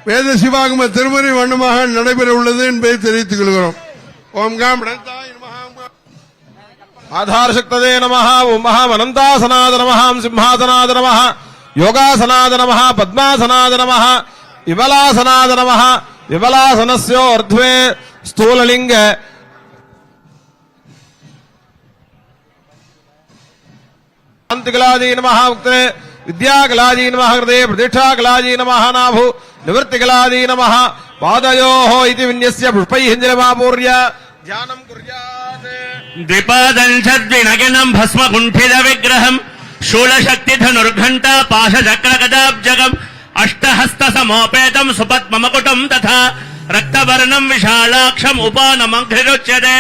வேத சிவாகம திருமறை வண்ணமாக நடைபெற உள்ளது என்பதை தெரிவித்துக் கொள்கிறோம். ஓம் காம் आधार शक्तदे नमः ओम महामनंतासनाद नमः सिंहासनाद नमः योगासनाद नमः पद्मासनाद नमः विमलासनाद नमः विमलासनस्योर्ध्वे स्थूललिंग शांतिकलाजी नमः उक्ते विद्याकलाजी नमः हृदये प्रतिष्ठाकलाजी नमः नाभु निवृत्तिकलाजी नमः पादयोः इति विन्यस्य पुष्पैः जलमापूर्य ध्यानं कुर्यात् द्विपादं षद्विनगिनं भस्म कुण्ठित विग्रहं शूलशक्ति धनुर्घण्टा पाशचक्रगदाब्जगम् अष्टहस्त समोपेतं सुपद्ममकुटं तथा रक्तवर्णं विशालाक्षम् उपानमङ्घ्रिरुच्यते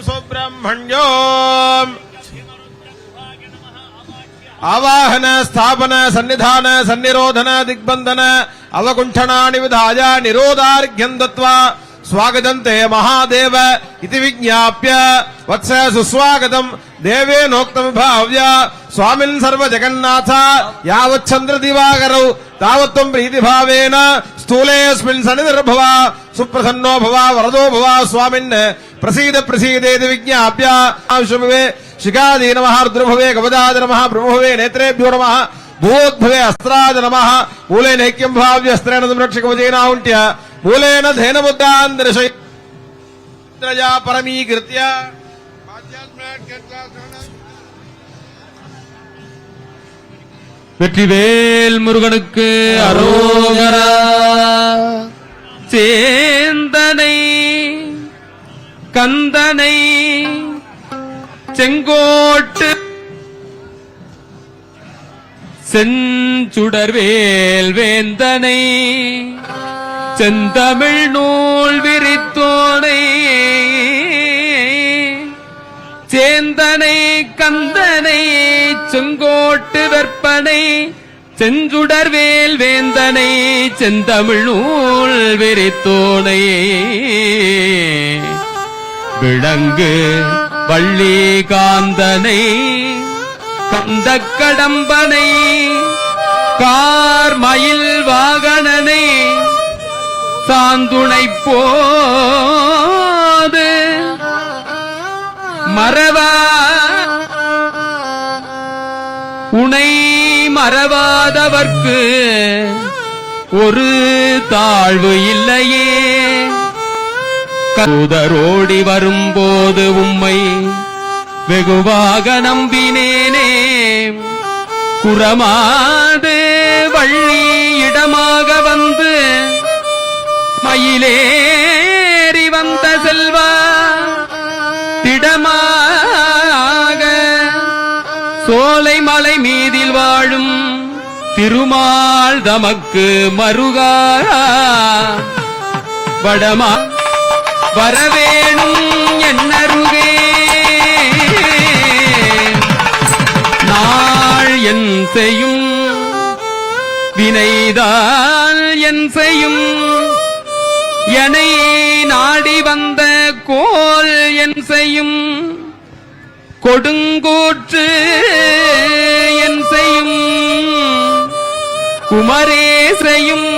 सुब्रह्मण्यो आवाहन स्थापन सन्निधान सन्निरोधन दिग्बंधन अवकुंठनानि विधाय निरोधार्घ्यं दत्त्वा स्वागतन्ते महादेव इति विज्ञाप्य वत्स सुस्वागतम् देवेनोक्तं भाव्य स्वामिन् सर्वजगन्नाथ यावच्छन्द्र दिवाकरौ तावत्त्वं प्रीतिभावेन स्थूलेऽस्मिन् सन्निधिर्भव सुप्रसन्नो भव वरदो भव स्वामिन् प्रसीद प्रसीदेति विज्ञाप्य आशुभवे शिखादि नमः रुद्रभवे गवदाद नमः ब्रह्मभवे नेत्रेभ्यो नमः भूद्भवे अस्त्राद नमः मूलेन ऐक्यं भाव्य अस्त्रेण रक्षकवचेनाउण्ट्य मूलेन धेनमुद्दान् दर्शयित्या परमीकृत्य வெற்றிவேல் முருகனுக்கு அரோகரா. சேந்தனை கந்தனை செங்கோட்டு செஞ்சுடர்வேல் வேந்தனை செந்தமிழ் நூல் விரித்தோனை சேந்தனை கந்தனை செங்கோட்டு வெற்பனை செஞ்சுடர்வேல் வேந்தனை செந்தமிழ் நூல் விரித்தோனை விளங்கு வள்ளி காந்தனை கந்தக் கடம்பனை கார் மயில் வாகனனை சாந்துணை போது மறவா உனை மறவாதவர்க்கு ஒரு தாழ்வு இல்லையே. கருதரோடி வரும்போது உம்மை வெகுவாக நம்பினேனே. குறமாது வள்ளி இடமாக வந்து மயிலேறி வந்த செல்வா திடமாக சோலை மலை மீதில் வாழும் திருமால் தமக்கு மருகா வடமா வரவேணும் என்னருகே. நாள் என் செய்யும் வினைதால் என் செய்யும் என்னை நாடி வந்த கோல் என் செய்யும் கொடுங்கூற்று என் செய்யும் குமரேசையும்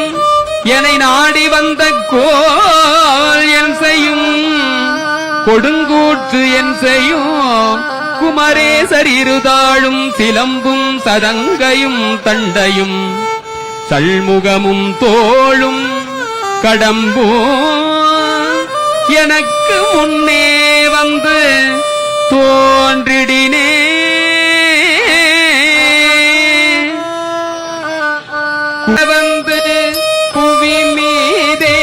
என்னை நாடி வந்த கோல் என் செய்யும் கொடுங்கூற்று என் செய்யும் குமரேசர் இருதாழும் சிலம்பும் சதங்கையும் தண்டையும் சல்முகமும் தோளும் கடம்போ எனக்கு முன்னே வந்து தோன்றிடினே. வந்து புவி மீதே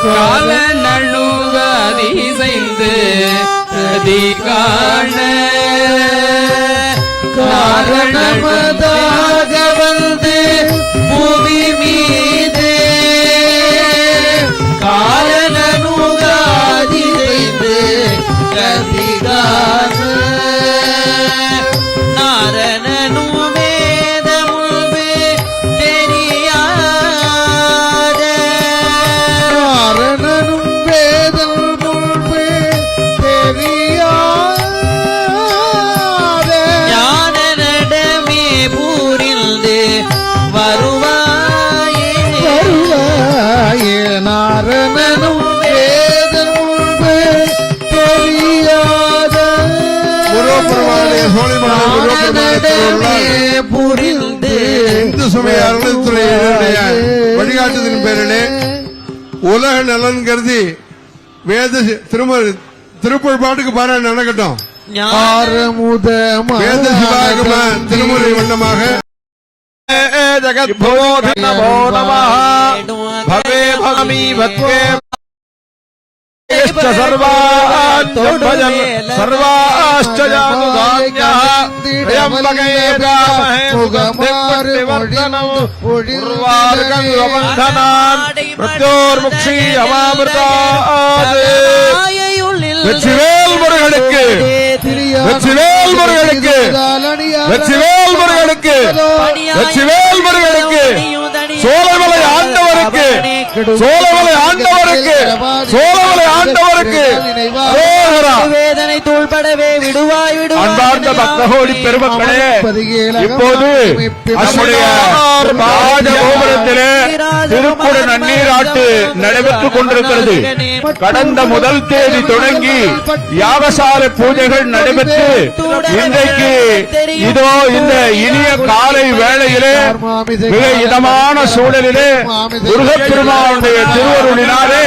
கால நழுகாதி செய்து அதிகாண காரணமதாக வந்து புவி மீதே கால நழுகாதி ஆகியோர்களால் புரிந்து இந்து சமய அறநிலையத்துறையினுடைய வழிகாட்டுதலின் பேரிலே உலக நலன் கருதி வேத திருப்புகழ் பாட்டுக்கு பாராயணம் நடக்கட்டும். வேத சிவாகம திருமுறை வண்ணமாக ஜகத்போத நமோ நமः பவே பகமி வத்வே सर्वाश्च जानुधान्यः त्र्यम्बके व्यामहे सुगन्धिं उर्वारुकं मृत्योर्मुक्षी अमामृतात् வெற்றிவேல் முருகனுக்கு வெற்றிவேல் முருகனுக்கு வெற்றிவேல் முருகனுக்கு வெற்றிவேல் முருகனுக்கு சோழமலை ஆண்டவருக்கு சோழமலை ஆண்டவருக்கு சோழமலை ஆண்டவருக்கு வேதனை தூள்படவே விடுவாய் அன்பார்ந்த பக்தகோடி பெருமக்களே, இப்போது நம்முடைய ராஜகோபுரத்திலே திருக்குட நன்னீராட்டு நடைபெற்றுக் கொண்டிருக்கிறது. கடந்த முதல் தேதி தொடங்கி யாகசாலை பூஜைகள் நடைபெற்று இன்றைக்கு இதோ இந்த இனிய காலை வேளையிலே மிக இதமான சூழலிலே முருகப்பெருமானுடைய திருவருளினாலே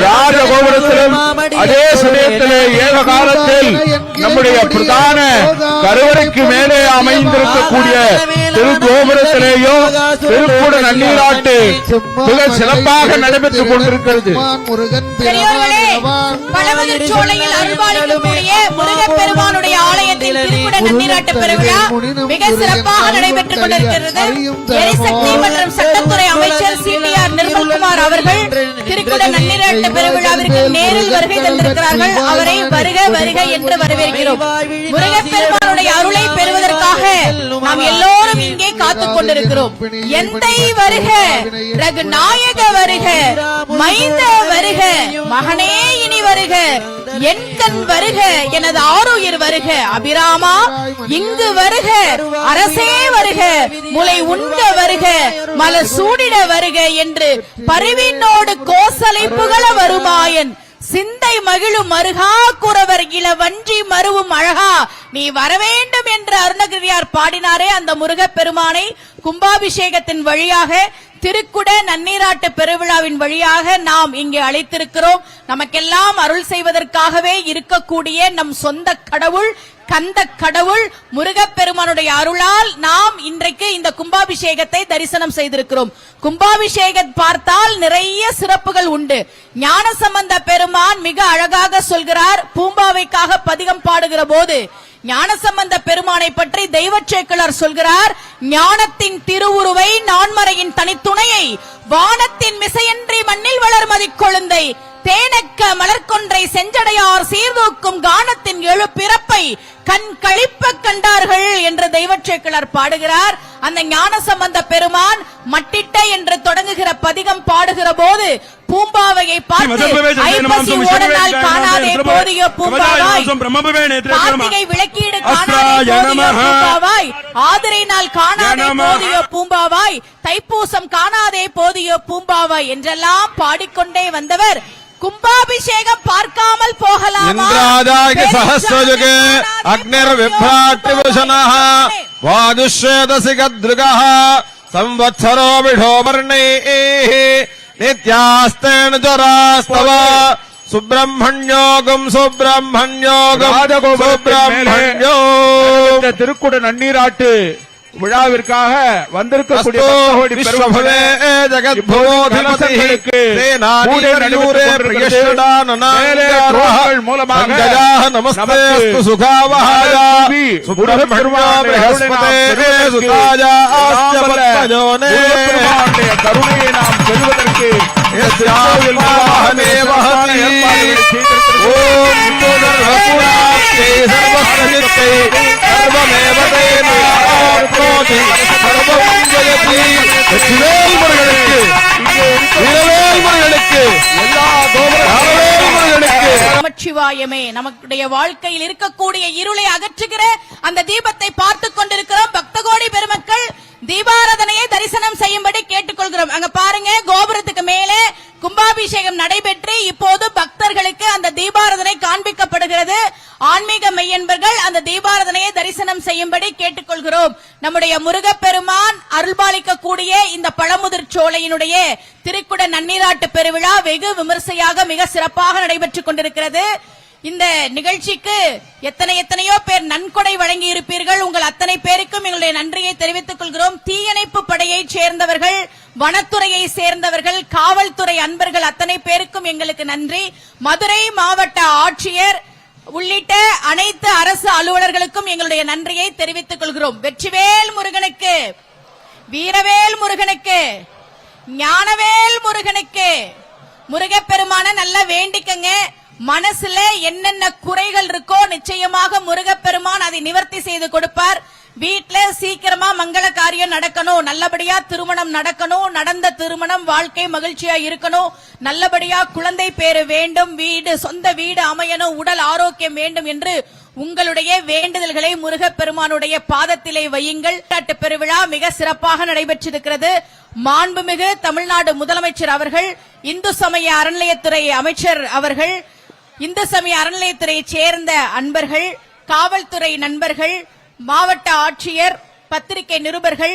ராஜகோபுரத்திலும் அதே சமயத்திலே ஏக காலத்தில் நம்முடைய பிரதான கருவறைக்கு மேலே அமைந்திருக்கக்கூடிய திருக்கோபுரத்திலேயோ திருக்கூட நன்னீராட்டு மிக சிறப்பாக நடைபெற்றுக் கொண்டிருக்கிறது. பெரியோர்களே, பழவதற்சோலையில் அருள்பாலிக்கக்கூடிய முருகப்பெருமானுடைய ஆலயத்தில் திருக்குட நன்னீராட்டு பெருவிழா மிக சிறப்பாக நடைபெற்றுக் கொண்டிருக்கிறது. எரிசக்தி மற்றும் சட்டத்துறை அமைச்சர் சிடிஆர் நிர்மல்குமார் அவர்கள் திருக்குட நன்னீராட்டு பெருவிழாவிற்கு நேரில் வருகை தந்திருக்கிறார்கள். அவரை வருக வருக என்று வரவேற்கிறோம். முருகப்பெருமானுடைய அருளை பெறுவதற்காக நாம் எல்லோரும் இங்கே காத்துக் கொண்டிருக்கிறோம். எந்தை வருக, ரகுநாயக வருக, மைந்த வருக, மகனே இனி வருக, என் கண் வருக, எனது ஆருயிர் வருக, அபிராமா இங்கு வருக, அரசே வருக, முளை உண்க வருக, மலர் சூடிட வருக என்று பரிவினோடு கோசலை புகழ வருமாயன் சிந்தை மகிழும் மருகா குறவர் இள வஞ்சி மருவும் அழகா நீ வரவேண்டும் என்று அருணகிரியார் பாடினாரே, அந்த முருகப்பெருமானை கும்பாபிஷேகத்தின் வழியாக திருக்குட நன்னீராட்டு பெருவிழாவின் வழியாக நாம் இங்கே அழைத்திருக்கிறோம். நமக்கெல்லாம் அருள் செய்வதற்காகவே இருக்கக்கூடிய நம் சொந்த கடவுள் கந்த கடவுள் முருகப்பெருமானுடைய அருளால் நாம் இன்றைக்கு இந்த கும்பாபிஷேகத்தை தரிசனம் செய்திருக்கிறோம். கும்பாபிஷேகம் பார்த்தால் நிறைய சிறப்புகள் உண்டு. ஞானசம்பந்த பெருமான் மிக அழகாக சொல்கிறார். பூம்பாவைக்காக பதிகம் பாடுகிற போது ஞானசம்பந்த பெருமானை பற்றி தெய்வச்சேக்கிழார் சொல்கிறார். ஞானத்தின் திருவுருவை நான்மறையின் தனித்துணையை வானத்தின் மிசையன்றி மண்ணில் வளர்மதி கொழுந்தை தேனக்க மலர்கொன்றை செஞ்சடையார் சீர்தூக்கும் கானத்தின் எழு பிறப்பை கண் கழிப்ப கண்டார்கள் என்று தெய்வச்சேக்கிழார் பாடுகிறார். அந்த ஞானசம்பந்த பெருமான் மட்டிட்ட என்று தொடங்குகிற பதிகம் பாடுகிற போது பூம்பாவையை பார்த்து ஐப்பசி ஓடனால் காணாதே போதிய பூம்பாவாய், கார்த்திகை விளக்கீடு காணாதே போதிய பூம்பாவாய், ஆதிரை நாள் காணாதே போதிய பூம்பாவாய், தைப்பூசம் காணாதே போதிய பூம்பாவாய் என்றெல்லாம் பாடிக்கொண்டே வந்தவர் கும்பாபிஷேகம் பார்க்காமல் போகலாமா? சஹஸ்ரயுகே அக்னிர் விப்ராட்டிபூஷணः வாதுஷ்வேதசி கத்ருகः संवत्सरो विढोमर्णैः नित्यास्तेन ज्वरास्तव சுப்பிரமணியோகம் சுப்பிரமணியோகம் சுப்பிரமணியோ திருக்குட நன்னீராட்டு விழாவிற்காக வந்திருக்கக்கூடிய கருணையை நாம் பெறுவதற்கு நமச்சிவாயமே நமக்குடைய வாழ்க்கையில் இருக்கக்கூடிய இருளை அகற்றுகிற அந்த தீபத்தை பார்த்துக் கொண்டிருக்கிறோம். பக்தகோடி பெருமக்கள் தீபாராதனையை தரிசனம் செய்யும்படி கேட்டுக்கொள்கிறோம். அங்க பாருங்க, கோபுரத்துக்கு மேலே கும்பாபிஷேகம் நடைபெற்று இப்போது பக்தர்களுக்கு அந்த தீபாராதனை காண்பிக்கப்படுகிறது. ஆன்மீக மெய்யன்பர்கள் அந்த தீபாராதனையை தரிசனம் செய்யும்படி கேட்டுக்கொள்கிறோம். நம்முடைய முருகப்பெருமான் அருள்பாலிக்கக்கூடிய இந்த பழமுதிர் சோலையினுடைய திருக்குட நன்னீராட்டு பெருவிழா வெகு விமர்சையாக மிக சிறப்பாக நடைபெற்றுக் கொண்டிருக்கிறது. இந்த நிகழ்ச்சிக்கு எத்தனையோ பேர் நன்கொடை வழங்கி இருப்பீர்கள். உங்கள் அத்தனை பேருக்கும் எங்களுடைய நன்றியை தெரிவித்துக் கொள்கிறோம். தீயணைப்பு படையைச் சேர்ந்தவர்கள், வனத்துறையை சேர்ந்தவர்கள், காவல்துறை அன்பர்கள் அத்தனை பேருக்கும் எங்களுக்கு நன்றி. மதுரை மாவட்ட ஆட்சியர் உள்ளிட்ட அனைத்து அரசு அலுவலர்களுக்கும் எங்களுடைய நன்றியை தெரிவித்துக் கொள்கிறோம். வெற்றிவேல் முருகனுக்கு, வீரவேல் முருகனுக்கு, ஞானவேல் முருகனுக்கு. முருகப்பெருமான நல்லா வேண்டிக்கங்க. மனசுல என்னென்ன குறைகள் இருக்கோ நிச்சயமாக முருகப்பெருமான் அதை நிவர்த்தி செய்து கொடுப்பார். வீட்டுல சீக்கிரமா மங்கள காரியம் நடக்கணும், நல்லபடியா திருமணம் நடக்கணும், நடந்த திருமணம் வாழ்க்கை மகிழ்ச்சியா இருக்கணும், நல்லபடியா குழந்தை பேரு வேண்டும், சொந்த வீடு அமையணும், உடல் ஆரோக்கியம் வேண்டும் என்று உங்களுடைய வேண்டுதல்களை முருகப்பெருமானுடைய பாதத்திலே வையுங்கள். பெருவிழா மிக சிறப்பாக நடைபெற்றிருக்கிறது. மாண்புமிகு தமிழ்நாடு முதலமைச்சர் அவர்கள், இந்து சமய அறநிலையத்துறை அமைச்சர் அவர்கள், இந்து சமய அறநிலையத்துறையைச் சேர்ந்த அன்பர்கள், காவல்துறை நண்பர்கள், மாவட்ட ஆட்சியர், பத்திரிகை நிருபர்கள்,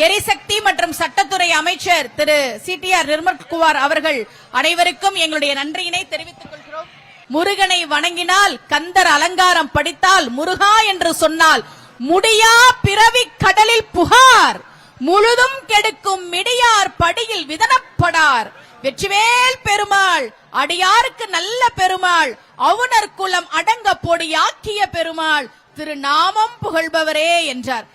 எரிசக்தி மற்றும் சட்டத்துறை அமைச்சர் திரு CTR நிர்மல்குமார் அவர்கள் அனைவருக்கும் எங்களுடைய நன்றியினை தெரிவித்துக் கொள்கிறோம். முருகனை வணங்கினால், கந்தர் அலங்காரம் படித்தால், முருகா என்று சொன்னால் முடியா பிறவி கடலில் புகார், முழுதும் கெடுக்கும் மிடியார் படியில் விதனப்படார். வெற்றிவேல் பெருமாள் அடியாருக்கு நல்ல பெருமாள், அவுணர் குலம் அடங்க பொடியாக்கிய பெருமாள், திருநாமம் புகழ்பவரே என்றார்.